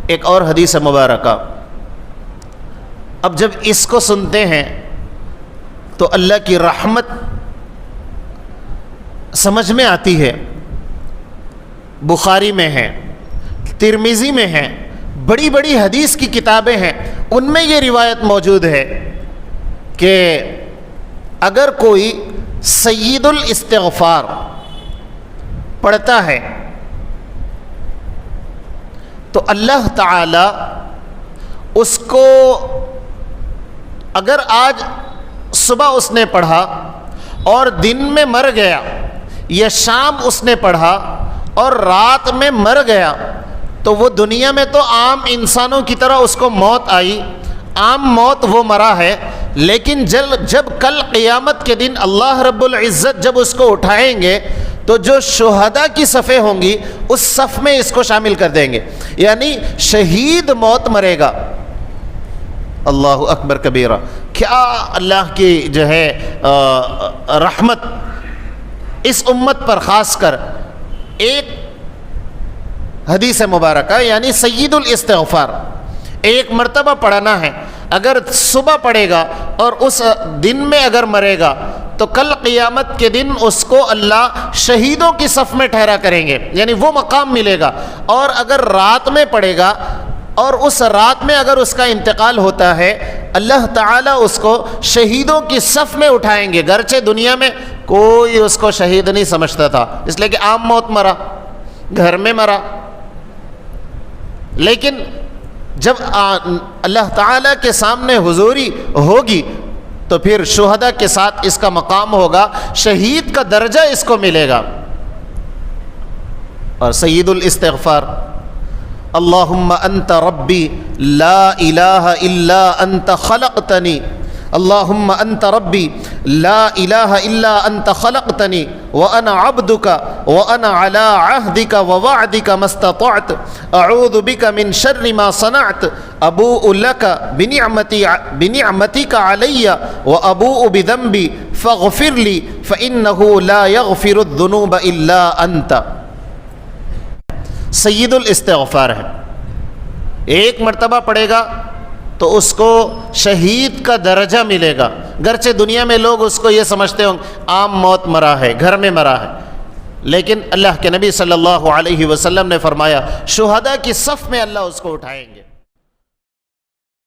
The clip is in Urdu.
ایک اور حدیث مبارکہ، اب جب اس کو سنتے ہیں تو اللہ کی رحمت سمجھ میں آتی ہے۔ بخاری میں ہے، ترمذی میں ہے، بڑی بڑی حدیث کی کتابیں ہیں، ان میں یہ روایت موجود ہے کہ اگر کوئی سید الاستغفار پڑھتا ہے تو اللہ تعالی اس کو، اگر آج صبح اس نے پڑھا اور دن میں مر گیا، یا شام اس نے پڑھا اور رات میں مر گیا، تو وہ دنیا میں تو عام انسانوں کی طرح اس کو موت آئی، عام موت وہ مرا ہے، لیکن جب کل قیامت کے دن اللہ رب العزت جب اس کو اٹھائیں گے تو جو شہداء کی صفیں ہوں گی اس صف میں اس کو شامل کر دیں گے، یعنی شہید موت مرے گا۔ اللہ اکبر کبیرہ، کیا اللہ کی جو ہے رحمت اس امت پر، خاص کر ایک حدیث مبارکہ یعنی سید الاستغفار ایک مرتبہ پڑھنا ہے، اگر صبح پڑھے گا اور اس دن میں اگر مرے گا تو کل قیامت کے دن اس کو اللہ شہیدوں کی صف میں ٹھہرا کریں گے، یعنی وہ مقام ملے گا۔ اور اگر رات میں پڑھے گا اور اس رات میں اگر اس کا انتقال ہوتا ہے، اللہ تعالیٰ اس کو شہیدوں کی صف میں اٹھائیں گے، گرچہ دنیا میں کوئی اس کو شہید نہیں سمجھتا تھا، اس لیے کہ عام موت مرا، گھر میں مرا، لیکن جب اللہ تعالیٰ کے سامنے حضوری ہوگی تو پھر شہداء کے ساتھ اس کا مقام ہوگا، شہید کا درجہ اس کو ملے گا۔ اور سید الاستغفار، اللہم انت ربی لا الہ الا انت خلقتنی، اللہم انت ربی لا الہ الا انت خلقتنی وانا عبدک وانا علی عہدک ووعدک ما استطعت اعوذ بک من شر ما صنعت ابوء لک بنعمتک علی وابوء بذنبی فاغفر لی فانہ لا یغفر الذنوب الا انت۔ سید الاستغفار ہے، ایک مرتبہ پڑھے گا تو اس کو شہید کا درجہ ملے گا، گرچہ دنیا میں لوگ اس کو یہ سمجھتے ہوں عام موت مرا ہے، گھر میں مرا ہے، لیکن اللہ کے نبی صلی اللہ علیہ وسلم نے فرمایا شہداء کی صف میں اللہ اس کو اٹھائیں گے۔